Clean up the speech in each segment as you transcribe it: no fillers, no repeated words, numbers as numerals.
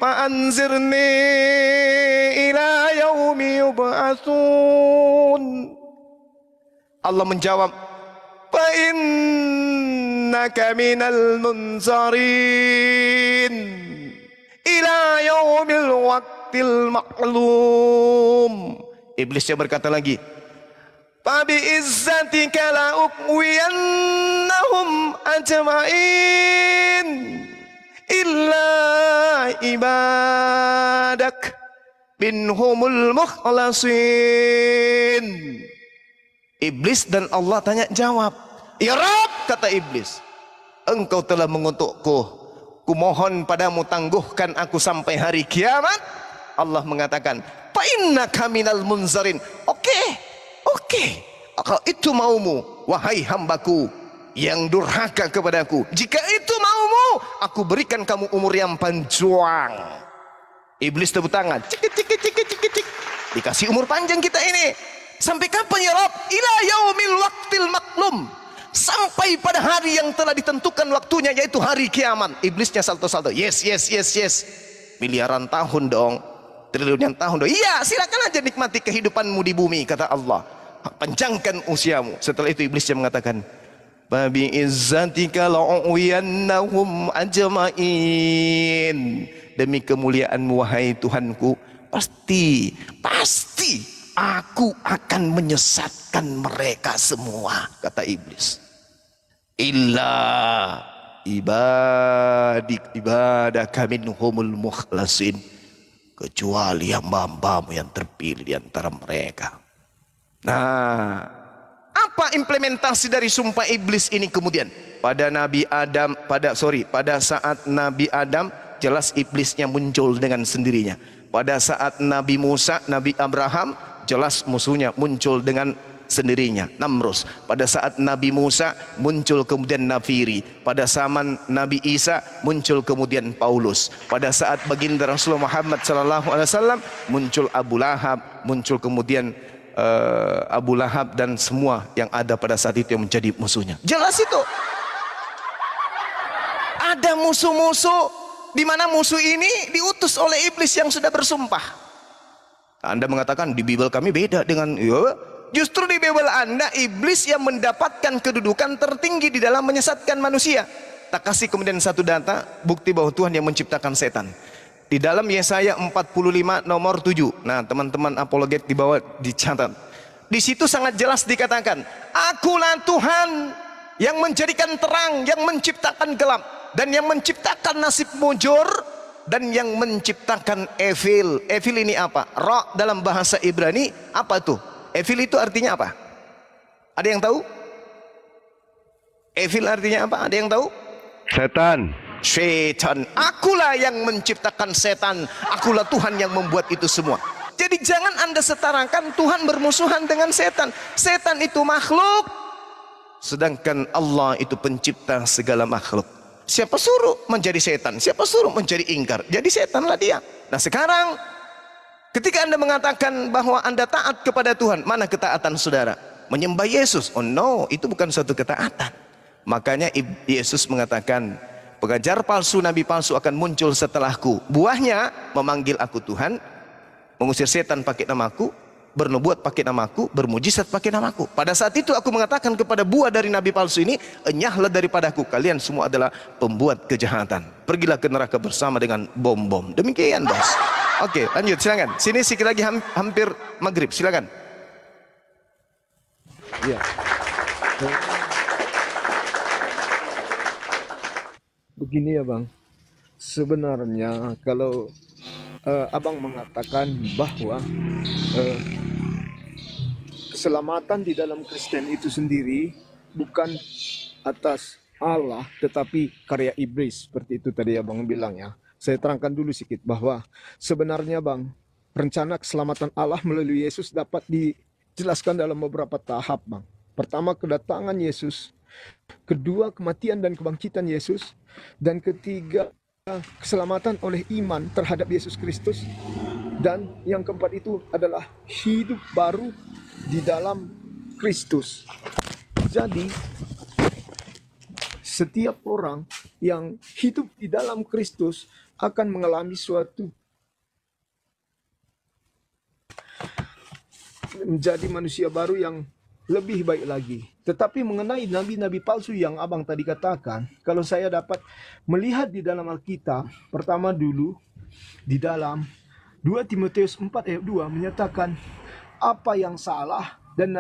فأنذرني إلى يوم يبعثون. Allah menjawab, فإنك من المنذرين إلى يوم الوقت المعلوم. Iblisnya berkata lagi, فبعزتك لأغوينهم أجمعين إلا عبادك منهم المخلصين. Iblis dan Allah tanya jawab. Ya Rabb, kata iblis, engkau telah mengutukku, kumohon padamu tangguhkan aku sampai hari kiamat. Allah mengatakan, fa innaka minal munzarin. Oke, kalau itu maumu, wahai hambaku yang durhaka kepadaku, jika itu maumu, aku berikan kamu umur yang panjang. Iblis tepuk tangan, cik. Dikasih umur panjang kita ini. Sampai kapan ya Rabb? Ila yaumil waqtil maklum. Sampai pada hari yang telah ditentukan waktunya, yaitu hari kiamat. Iblisnya salto-salto. Yes. Miliaran tahun dong. Triliunan tahun dong. Iya, silakan aja nikmati kehidupanmu di bumi, kata Allah. Panjangkan usiamu. Setelah itu iblisnya mengatakan, Babi izzatika la'u'yannahum ajma'in. Demi kemuliaanmu wahai Tuhanku, pasti aku akan menyesatkan mereka semua, kata iblis. Illa ibadaka minhumul mukhlasin, kecuali hamba-hambamu yang terpilih di antara mereka. Nah, apa implementasi dari sumpah iblis ini kemudian? Pada saat Nabi Adam, jelas iblisnya muncul dengan sendirinya. Pada saat Nabi Musa, Nabi Abraham, jelas musuhnya muncul dengan sendirinya, Namrus. Pada saat Nabi Musa muncul kemudian Nafiri. Pada zaman Nabi Isa muncul kemudian Paulus. Pada saat baginda Rasulullah Muhammad SAW muncul Abu Lahab, muncul kemudian Abu Lahab dan semua yang ada pada saat itu yang menjadi musuhnya. Jelas itu. Ada musuh-musuh, di mana musuh ini diutus oleh iblis yang sudah bersumpah. Anda mengatakan di Bible kami beda dengan, justru di Bible Anda iblis yang mendapatkan kedudukan tertinggi di dalam menyesatkan manusia. Tak kasih kemudian satu data bukti bahwa Tuhan yang menciptakan setan. Di dalam Yesaya 45 nomor 7. Nah, teman-teman apologet di bawah dicatat. Di situ sangat jelas dikatakan, Akulah Tuhan yang menjadikan terang, yang menciptakan gelap, dan yang menciptakan nasib mujur, dan yang menciptakan evil. Evil ini apa? Ra dalam bahasa Ibrani apa tuh? Evil itu artinya apa? Ada yang tahu? Evil artinya apa? Ada yang tahu? Setan. Setan. Akulah yang menciptakan setan. Akulah Tuhan yang membuat itu semua. Jadi jangan Anda setarakan Tuhan bermusuhan dengan setan. Setan itu makhluk, sedangkan Allah itu pencipta segala makhluk. Siapa suruh menjadi setan? Siapa suruh menjadi ingkar? Jadi setanlah dia. Nah sekarang, ketika Anda mengatakan bahwa Anda taat kepada Tuhan, mana ketaatan saudara? Menyembah Yesus? Oh no, itu bukan suatu ketaatan. Makanya Yesus mengatakan, pengajar palsu, nabi palsu akan muncul setelahku. Buahnya memanggil aku Tuhan, mengusir setan pakai namaku, bernubuat pakai namaku, bermujizat pakai namaku. Pada saat itu aku mengatakan kepada buah dari nabi palsu ini, enyahlah daripadaku, kalian semua adalah pembuat kejahatan. Pergilah ke neraka bersama dengan bom-bom. Demikian bos. Oke, lanjut silakan. Sini sedikit lagi hampir maghrib, silakan. Ya. Begini ya bang, sebenarnya kalau abang mengatakan bahwa keselamatan di dalam Kristen itu sendiri bukan atas Allah tetapi karya iblis, seperti itu tadi abang bilang ya. Saya terangkan dulu sedikit bahwa sebenarnya bang, rencana keselamatan Allah melalui Yesus dapat dijelaskan dalam beberapa tahap bang. Pertama, kedatangan Yesus. Kedua, kematian dan kebangkitan Yesus. Dan ketiga, keselamatan oleh iman terhadap Yesus Kristus. Dan yang keempat itu adalah hidup baru di dalam Kristus. Jadi setiap orang yang hidup di dalam Kristus akan mengalami suatu menjadi manusia baru yang lebih baik lagi. Tetapi mengenai nabi-nabi palsu yang abang tadi katakan, kalau saya dapat melihat di dalam Alkitab, pertama dulu di dalam 2 Timotius 4 ayat 2 menyatakan apa yang salah dan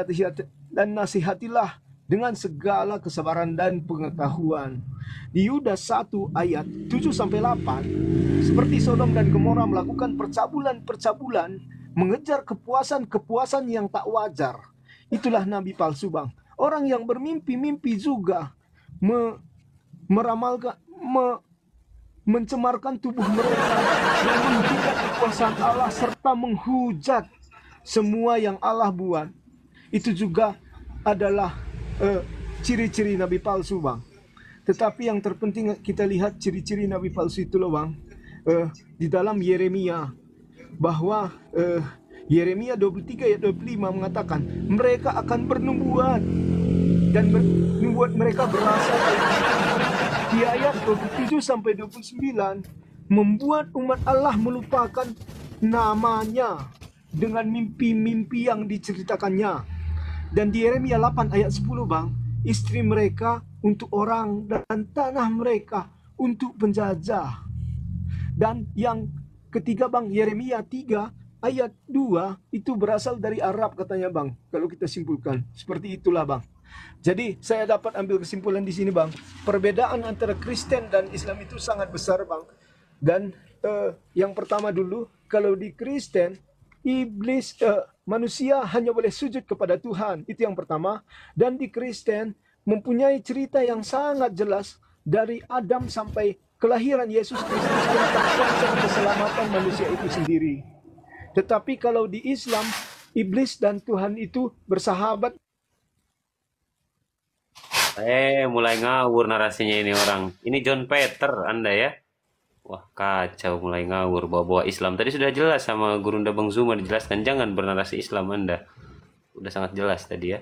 nasihatilah dengan segala kesabaran dan pengetahuan. Di Yudas 1 ayat 7-8, seperti Sodom dan Gomora melakukan percabulan mengejar kepuasan yang tak wajar. Itulah nabi palsu, bang. Orang yang bermimpi-mimpi juga meramalkan, mencemarkan tubuh mereka, yang menghina kekuasaan Allah serta menghujat semua yang Allah buat. Itu juga adalah ciri-ciri nabi palsu, bang. Tetapi yang terpenting kita lihat ciri-ciri nabi palsu itu loh, bang. Di dalam Yeremia, bahwa Yeremia 23 ayat 25 mengatakan mereka akan bernubuat dan membuat mereka berasal. Di ayat 27-29 membuat umat Allah melupakan namanya dengan mimpi-mimpi yang diceritakannya. Dan di Yeremia 8 ayat 10, bang, istri mereka untuk orang dan tanah mereka untuk penjajah. Dan yang ketiga, bang, Yeremia 3 ayat 2 itu berasal dari Arab katanya, bang. Kalau kita simpulkan seperti itulah, bang. Jadi saya dapat ambil kesimpulan di sini, bang. Perbedaan antara Kristen dan Islam itu sangat besar, bang. Dan yang pertama dulu, kalau di Kristen iblis manusia hanya boleh sujud kepada Tuhan, itu yang pertama. Dan di Kristen mempunyai cerita yang sangat jelas dari Adam sampai kelahiran Yesus Kristus tentang konsep keselamatan manusia itu sendiri. Tetapi kalau di Islam, iblis dan Tuhan itu bersahabat. Mulai ngawur narasinya ini orang. Ini John Peter Anda ya. Wah, kacau, mulai ngawur bawa-bawa Islam. Tadi sudah jelas sama Gurunda Bang Zuma dijelaskan jangan bernarasi Islam Anda. Udah sangat jelas tadi ya.